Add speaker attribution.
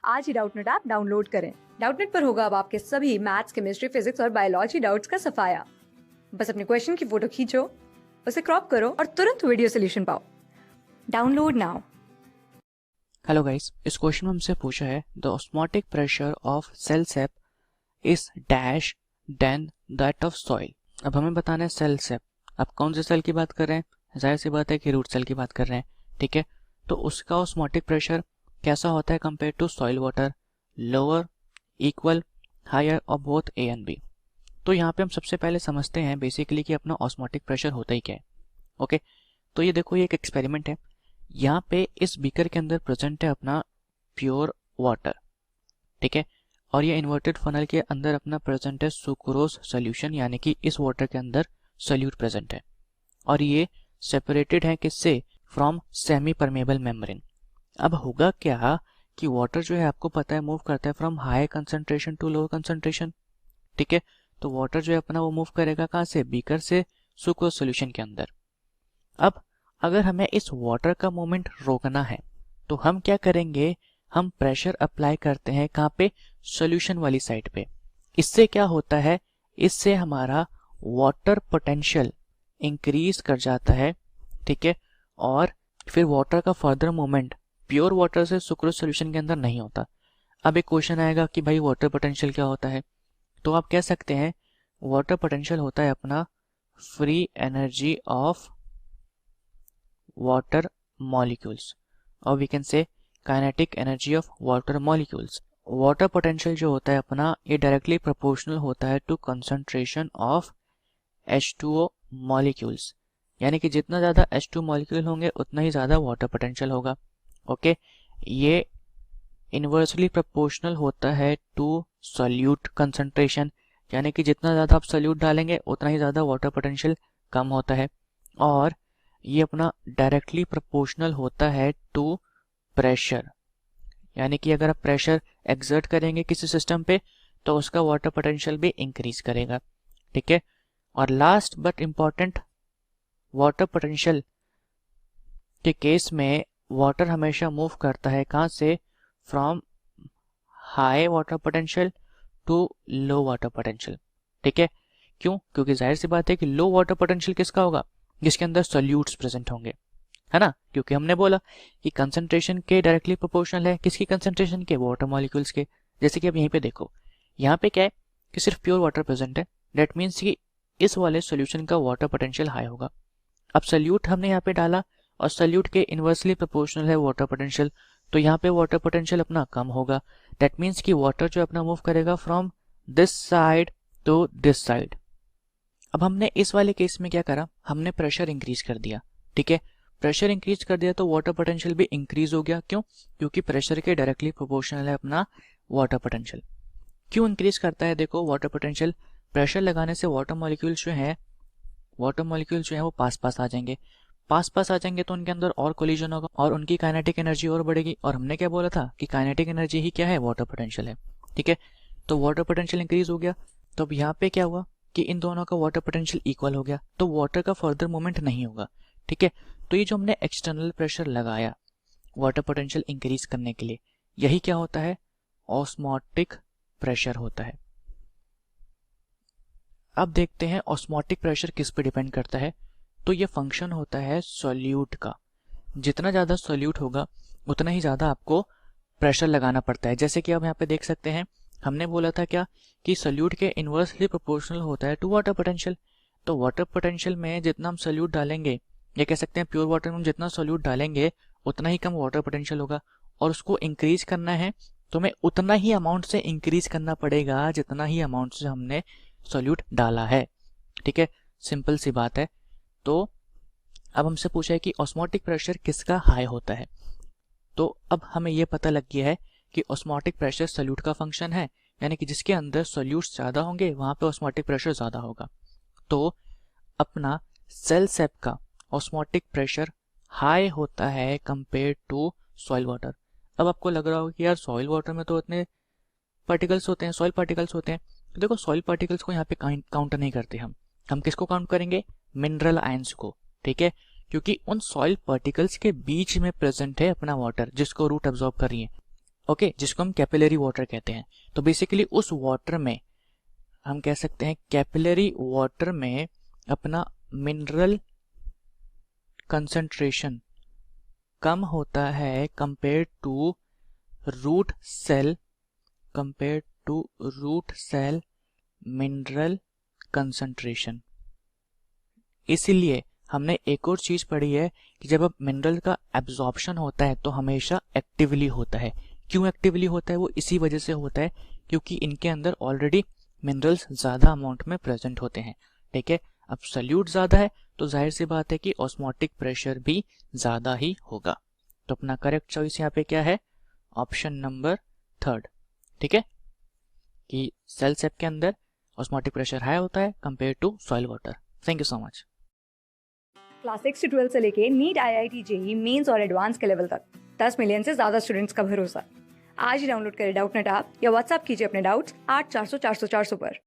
Speaker 1: आज ही Doubtnut app download करें। Doubtnut पर होगा अब आपके सभी मैथ्स, केमिस्ट्री, फिजिक्स और बायोलॉजी डाउट्स का सफाया। बस अपने क्वेश्चन की फोटो खींचो, उसे क्रॉप करो और तुरंत वीडियो सोल्यूशन पाओ। Download now.
Speaker 2: हेलो गाइस, इस क्वेश्चन में हमसे पूछा है the osmotic pressure of cell sap is dash then that of soil. अब हमें बताना है सेल सेप। अब कौन से सेल की बात कर रहे हैं? जाहिर सी बात है कि रूट सेल की बात कर रहे हैं। ठीक है, तो उसका ऑस्मोटिक प्रेशर कैसा होता है compare to soil water? Lower, equal, higher और बोथ ए एंड बी। तो यहाँ पे हम सबसे पहले समझते हैं बेसिकली कि अपना ऑस्मोटिक प्रेशर होता ही क्या है। ओके, तो ये देखो, ये एक एक्सपेरिमेंट है। यहाँ पे इस बीकर के अंदर प्रेजेंट है अपना प्योर वाटर। ठीक है, और ये इन्वर्टेड फनल के अंदर अपना प्रेजेंट है सुक्रोज सोल्यूशन, यानी कि इस वाटर के अंदर सोल्यूट प्रेजेंट है। और ये सेपरेटेड है किससे? From semi permeable membrane. अब होगा क्या कि वाटर जो है आपको पता है मूव करता है from high concentration to lower concentration. ठीक है, तो वाटर जो है अपना वो मूव करेगा कहाँ से? बीकर से सुक्रोज सोल्यूशन के अंदर। अब अगर हमें इस वाटर का मूवमेंट रोकना है तो हम क्या करेंगे? हम प्रेशर अप्लाई करते हैं कहाँ पे? सॉल्यूशन वाली साइड पे। इससे क्या होता है? इससे हमारा वाटर पोटेंशियल इंक्रीज कर जाता है। ठीक है, और फिर वाटर का फर्दर मूवमेंट प्योर वाटर से सुक्रोज सॉल्यूशन के अंदर नहीं होता। अब एक क्वेश्चन आएगा कि भाई वाटर पोटेंशियल क्या होता है? तो आप कह सकते हैं वाटर पोटेंशियल होता है अपना free energy of water molecules, और we can say kinetic energy of water molecules. Water potential जो होता है अपना, ये डायरेक्टली प्रोपोर्शनल होता है to concentration of H2O molecules, यानी कि जितना ज़्यादा H2 मॉलिक्यूल होंगे उतना ही ज़्यादा वाटर पोटेंशियल होगा। ओके, ये इन्वर्सली प्रोपोर्शनल होता है टू सॉल्यूट कंसंट्रेशन, यानी कि जितना ज़्यादा आप सॉल्यूट डालेंगे उतना ही ज़्यादा वाटर पोटेंशियल कम होता है। और ये अपना डायरेक्टली प्रोपोर्शनल होता है टू प्रेशर, यानी कि अगर आप प्रेशर एक्सर्ट करेंगे किसी सिस्टम पे तो उसका वाटर पोटेंशियल भी इंक्रीज करेगा। ठीक है, और last but important, water potential के केस में वाटर हमेशा मूव करता है कहाँ से? From high water potential to low water potential. ठीक है, क्यों? क्योंकि जाहिर सी बात है कि लो वाटर पोटेंशियल किसका होगा? जिसके अंदर सॉल्यूट्स प्रेजेंट होंगे, है ना? क्योंकि हमने बोला कि कंसंट्रेशन के डायरेक्टली प्रोपोर्शनल है किसकी? कंसंट्रेशन के, वाटर मॉलिक्यूल्स के। जैसे कि अब यहीं पे देखो, यहाँ पे क्या है कि सिर्फ प्योर वाटर प्रेजेंट है। दैट मीन्स कि इस वाले सोल्यूशन का वाटर पोटेंशियल हाई होगा। अब सॉल्यूट हमने यहाँ पे डाला और सॉल्यूट के इन्वर्सली प्रोपोर्शनल है वाटर पोटेंशियल, तो यहाँ पे वाटर पोटेंशियल अपना कम होगा। दैट मीन्स कि वाटर जो अपना मूव करेगा from this side to this side. अब हमने इस वाले केस में क्या करा? हमने प्रेशर इंक्रीज कर दिया। ठीक है, प्रेशर इंक्रीज कर दिया तो वाटर पोटेंशियल भी इंक्रीज हो गया। क्यों? क्योंकि प्रेशर के डायरेक्टली प्रोपोर्शनल है अपना वाटर पोटेंशियल। क्यों इंक्रीज करता है? देखो, वाटर पोटेंशियल, प्रेशर लगाने से वाटर मॉलिक्यूल्स जो है वो पास पास आ जाएंगे। पास आ जाएंगे तो उनके अंदर और कोलिजन होगा और उनकी काइनेटिक एनर्जी और बढ़ेगी। और हमने क्या बोला था कि काइनेटिक एनर्जी ही क्या है? वाटर पोटेंशियल है। ठीक है, तो वाटर पोटेंशियल इंक्रीज हो गया। तो अब यहाँ पे क्या हुआ कि इन दोनों का वाटर पोटेंशियल इक्वल हो गया, तो वाटर का फर्दर मूवमेंट नहीं होगा। ठीक है, तो ये जो हमने एक्सटर्नल प्रेशर लगाया वाटर पोटेंशियल इंक्रीज करने के लिए, यही क्या होता है? ऑस्मोटिक प्रेशर होता है। अब देखते हैं ऑस्मोटिक प्रेशर किस पे डिपेंड करता है। तो ये फंक्शन होता है सॉल्यूट का। जितना ज़्यादा सॉल्यूट होगा उतना ही ज़्यादा आपको प्रेशर लगाना पड़ता है। जैसे कि आप यहाँ पे देख सकते हैं, हमने बोला था क्या कि सॉल्यूट के इन्वर्सली प्रोपोर्शनल होता है टू वाटर पोटेंशियल। तो वाटर पोटेंशियल में जितना हम सॉल्यूट डालेंगे, या कह सकते हैं प्योर वाटर में जितना सॉल्यूट डालेंगे उतना ही कम वाटर पोटेंशियल होगा। और उसको इंक्रीज करना है तो हमें उतना ही अमाउंट से इंक्रीज करना पड़ेगा जितना ही अमाउंट से हमने सॉल्यूट डाला है। ठीक है, सिंपल सी बात है। तो अब हमसे पूछा है कि ऑस्मोटिक प्रेशर किसका हाई होता है। तो अब हमें यह पता लग गया है कि ऑस्मोटिक प्रेशर सॉल्यूट का फंक्शन है, यानी कि जिसके अंदर सॉल्यूट्स ज़्यादा होंगे वहाँ पे ऑस्मोटिक प्रेशर ज़्यादा होगा। तो अपना सेल सेप का ऑस्मोटिक प्रेशर हाई होता है कंपेयर टू सॉइल वाटर। अब आपको लग रहा होगा कि यार सॉइल वाटर में तो इतने पार्टिकल्स होते हैं, सॉइल पार्टिकल्स होते हैं। तो देखो, सॉइल पार्टिकल्स को यहाँ पे काउंट नहीं करते हम किसको काउंट करेंगे? मिनरल आयंस को। ठीक है, क्योंकि उन सॉइल पार्टिकल्स के बीच में प्रेजेंट है अपना वाटर जिसको रूट एब्जॉर्ब कर रही है। ओके, जिसको हम कैपिलरी वाटर कहते हैं। तो बेसिकली उस वाटर में हम कह सकते हैं कैपिलरी वाटर में अपना मिनरल कंसंट्रेशन कम होता है compare to root cell mineral concentration. इसीलिए हमने एक और चीज पढ़ी है कि जब अब मिनरल का एब्जॉर्प्शन होता है तो हमेशा एक्टिवली होता है। क्यों एक्टिवली होता है? वो इसी वजह से होता है क्योंकि इनके अंदर ऑलरेडी मिनरल्स ज्यादा अमाउंट में प्रेजेंट होते हैं। ठीक है, अब सल्यूट ज्यादा है तो जाहिर सी बात है कि ऑस्मोटिक प्रेशर भी ज्यादा ही होगा। तो अपना करेक्ट चॉइस यहाँ पे क्या है? Option number 3। ठीक है, कि सेल सेप के अंदर ऑस्मोटिक प्रेशर हाई होता है compare to soil water. Thank you so much.
Speaker 1: Class 6 से 12 से लेके नीट, IIT, JEE मेंस और एडवांस के लेवल तक 10 मिलियन से ज्यादा स्टूडेंट्स का भरोसा। आज ही डाउनलोड करें डाउटनेट ऐप या व्हाट्सएप कीजिए अपने डाउट्स 8400 400 400 पर।